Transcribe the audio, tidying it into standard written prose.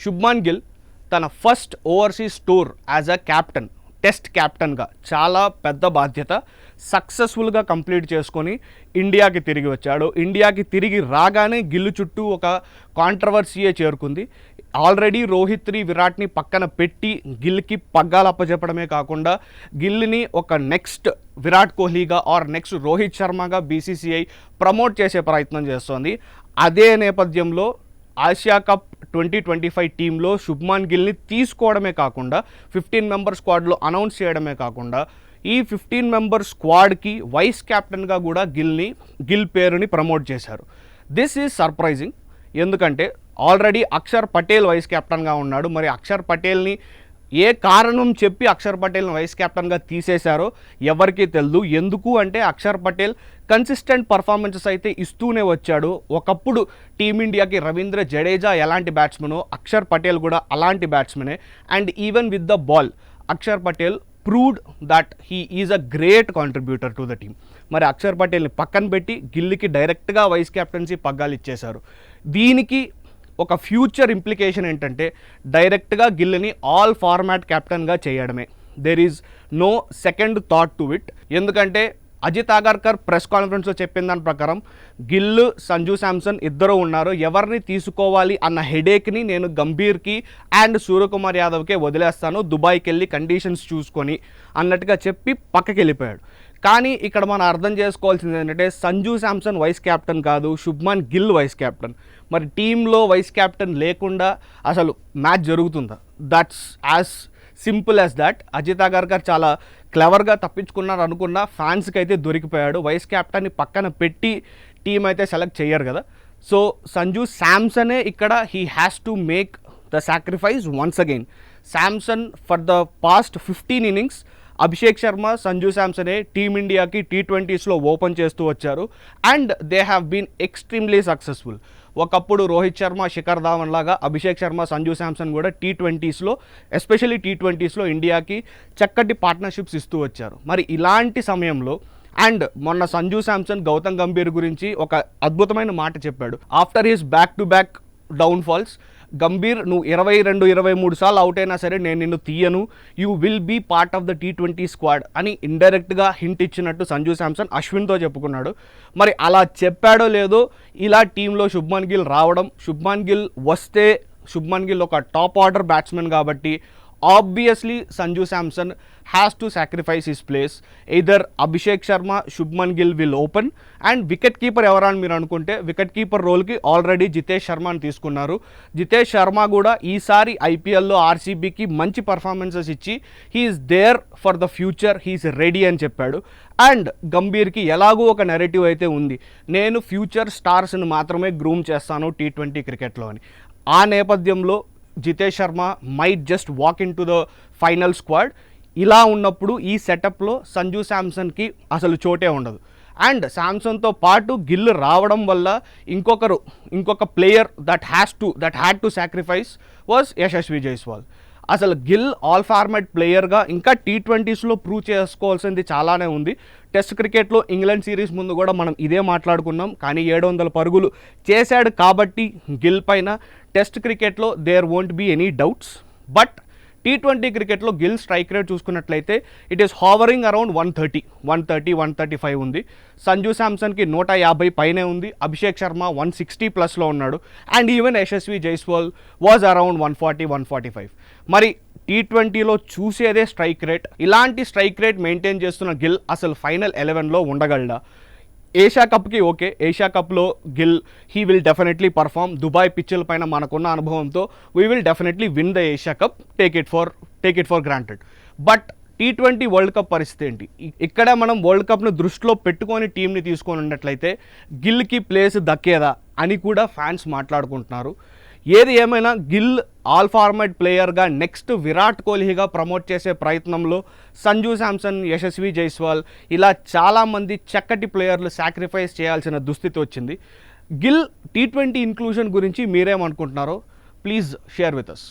శుభ్మాన్ గిల్ తన first overseas tour as a captain, test క్యాప్టెన్గా చాలా పెద్ద బాధ్యత సక్సెస్ఫుల్గా కంప్లీట్ చేసుకొని ఇండియాకి తిరిగి వచ్చాడు. ఇండియాకి తిరిగి రాగానే గిల్ చుట్టూ ఒక కాంట్రవర్సీయే చేరుకుంది. ఆల్రెడీ రోహిత్ని, విరాట్ని పక్కన పెట్టి గిల్కి పగ్గాలు అప్పచెప్పడమే కాకుండా గిల్ని ఒక నెక్స్ట్ విరాట్ కోహ్లీగా ఆర్ నెక్స్ట్ రోహిత్ శర్మగా బీసీసీఐ ప్రమోట్ చేసే ప్రయత్నం చేస్తోంది. అదే నేపథ్యంలో ఆసియా కప్ 2025 టీంలో శుభ్మాన్ గిల్ని తీసుకోవడమే కాకుండా 15 మెంబర్ స్క్వాడ్లో అనౌన్స్ చేయడమే కాకుండా ఈ 15 మెంబర్ స్క్వాడ్కి వైస్ క్యాప్టెన్గా కూడా గిల్ పేరుని ప్రమోట్ చేశారు. This is surprising. ఎందుకంటే ఆల్రెడీ అక్షర్ పటేల్ వైస్ క్యాప్టెన్గా ఉన్నాడు. మరి అక్షర్ పటేల్ని ఏ కారణం చెప్పి అక్షర్ పటేల్ని వైస్ క్యాప్టెన్గా తీసేశారో ఎవరికీ తెలియదు. ఎందుకు అంటే అక్షర్ పటేల్ కన్సిస్టెంట్ పర్ఫార్మెన్సెస్ అయితే ఇస్తూనే వచ్చాడు. ఒకప్పుడు టీమిండియాకి రవీంద్ర జడేజా ఎలాంటి బ్యాట్స్మెనో అక్షర్ పటేల్ కూడా అలాంటి బ్యాట్స్మెనే. And even with the ball Axar Patel proved that he is a great contributor to the team. మరి అక్షర్ పటేల్ని పక్కన పెట్టి గిల్కి డైరెక్ట్గా వైస్ క్యాప్టెన్సీ పగ్గాలు ఇచ్చేశారు. దీనికి ఒక ఫ్యూచర్ ఇంప్లికేషన్ ఏంటంటే డైరెక్ట్గా గిల్ని ఆల్ ఫార్మాట్ క్యాప్టెన్గా చేయడమే. There is no second thought to it. ఎందుకంటే అజిత్ అగర్కర్ ప్రెస్ కాన్ఫరెన్స్లో చెప్పిన దాని ప్రకారం గిల్, సంజు శాంసన్ ఇద్దరు ఉన్నారు. ఎవరిని తీసుకోవాలి అన్న హెడేక్ని నేను గంభీర్కి అండ్ సూర్యకుమార్ యాదవ్కే వదిలేస్తాను, దుబాయ్కి వెళ్ళి కండిషన్స్ చూసుకొని అన్నట్టుగా చెప్పి పక్కకి వెళ్ళిపోయాడు. కానీ ఇక్కడ మనం అర్థం చేసుకోవాల్సింది ఏంటంటే సంజు శాంసన్ వైస్ క్యాప్టెన్ కాదు, శుభ్మాన్ గిల్ వైస్ క్యాప్టెన్. మరి టీంలో వైస్ క్యాప్టెన్ లేకుండా అసలు మ్యాచ్ జరుగుతుందా? That's as simple as that. Ajit Agarkar చాలా క్లవర్గా తప్పించుకున్నారు అనుకున్న ఫ్యాన్స్కి అయితే దొరికిపోయాడు. వైస్ క్యాప్టెన్ని పక్కన పెట్టి టీం అయితే సెలెక్ట్ చేయరు కదా. సో సంజు శాంసనే ఇక్కడ he has to make the sacrifice once again. Samson for the past 15 innings Abhishek Sharma, Sanju శాంసనే టీమిండియాకి T20స్లో ఓపెన్ చేస్తూ వచ్చారు. And they have been extremely successful. ఒకప్పుడు రోహిత్ శర్మ, శిఖర్ ధావన్ లాగా అభిషేక్ శర్మ, సంజు శాంసన్ కూడా T20స్లో ఎస్పెషల్లీ T20స్లో ఇండియాకి చక్కటి పార్ట్నర్షిప్స్ ఇస్తూ వచ్చారు. మరి ఇలాంటి సమయంలో అండ్ మొన్న సంజు శాంసన్ గౌతమ్ గంభీర్ గురించి ఒక అద్భుతమైన మాట చెప్పాడు. After his back to back downfalls, Gambhir నువ్వు 22-23 సార్లు అవుట్ అయినా సరే నేను నిన్ను తీయను, you will be part of the T20 squad అని ఇండైరెక్ట్గా హింట్ ఇచ్చినట్టు సంజు శాంసన్ అశ్విన్తో చెప్పుకున్నాడు. మరి అలా చెప్పాడో లేదో ఇలా టీంలో శుభ్మాన్ గిల్ రావడం, శుభ్మాన్ గిల్ వస్తే శుభ్మాన్ గిల్ ఒక టాప్ ఆర్డర్ బ్యాట్స్మెన్ కాబట్టి obviously Sanju Samson has to sacrifice his place. Either Abhishek Sharma, Shubman Gill will open. And wicket keeper ఎవరని మీరు అనుకుంటే వికెట్ కీపర్ రోల్కి ఆల్రెడీ జితేష్ శర్మని తీసుకున్నారు. జితేష్ శర్మ కూడా ఈసారి ఐపీఎల్లో ఆర్సీబీకి మంచి పర్ఫార్మెన్సెస్ ఇచ్చి he's there for the future, he's ready అని చెప్పాడు. అండ్ గంభీర్కి ఎలాగో ఒక నెరేటివ్ అయితే ఉంది, నేను ఫ్యూచర్ స్టార్స్ని మాత్రమే గ్రూమ్ చేస్తాను T20 క్రికెట్లో అని. ఆ నేపథ్యంలో Jitesh Sharma might just walk in to the final squad. ఇలా ఉన్నప్పుడు ఈ సెటప్లో సంజు శాంసన్కి అసలు చోటే ఉండదు. అండ్ శాంసన్తో పాటు గిల్ రావడం వల్ల ఇంకొక player that had to sacrifice was Yashasvi Jaiswal. అసలు గిల్ ఆల్ ఫార్మాట్ ప్లేయర్గా ఇంకా T20స్లో ప్రూవ్ చేసుకోవాల్సింది చాలానే ఉంది. టెస్ట్ క్రికెట్లో ఇంగ్లాండ్ సిరీస్ ముందు కూడా మనం ఇదే మాట్లాడుకున్నాం. కానీ 700 పరుగులు చేశాడు కాబట్టి గిల్ పైన టెస్ట్ క్రికెట్లో there won't be any doubts. But T20 క్రికెట్లో గిల్ స్ట్రైక్ రేట్ చూసుకున్నట్లయితే ఇట్ ఈస్ హావరింగ్ అరౌండ్ 135 ఉంది. సంజు శాంసన్కి 150 పైనే ఉంది. అభిషేక్ శర్మ 160+ ఉన్నాడు. And even Yashasvi Jaiswal was around 140-145. మరి T20లో చూసేదే స్ట్రైక్ రేట్. ఇలాంటి స్ట్రైక్ రేట్ మెయింటైన్ చేస్తున్న గిల్ అసలు ఫైనల్ 11లో ఉండగలడా? ఏషియా కప్కి ఓకే, ఏషియా కప్లో Gill he will definitely perform. Dubai పిచ్చుల పైన మనకున్న అనుభవంతో we will definitely win the Asia cup, take it for granted. But T20 world cup పరిస్థితి ఏంటి? ఇక్కడ మనం వరల్డ్ కప్ను దృష్టిలో పెట్టుకొని టీంని తీసుకొని ఉన్నట్లయితే గిల్కి ప్లేస్ దక్కేదా అని కూడా ఫ్యాన్స్ మాట్లాడుకుంటున్నారు. ఏది ఏమైనా గిల్ ఆల్ ఫార్మాట్ ప్లేయర్గా నెక్స్ట్ విరాట్ కోహ్లీగా ప్రమోట్ చేసే ప్రయత్నంలో సంజు శాంసన్, యశస్వి జైస్వాల్ ఇలా చాలామంది చక్కటి ప్లేయర్లు సాక్రిఫైస్ చేయాల్సిన దుస్థితి వచ్చింది. గిల్ T20 ఇంక్లూజన్ గురించి మీరేమనుకుంటున్నారో ప్లీజ్ షేర్ విత్ అస్.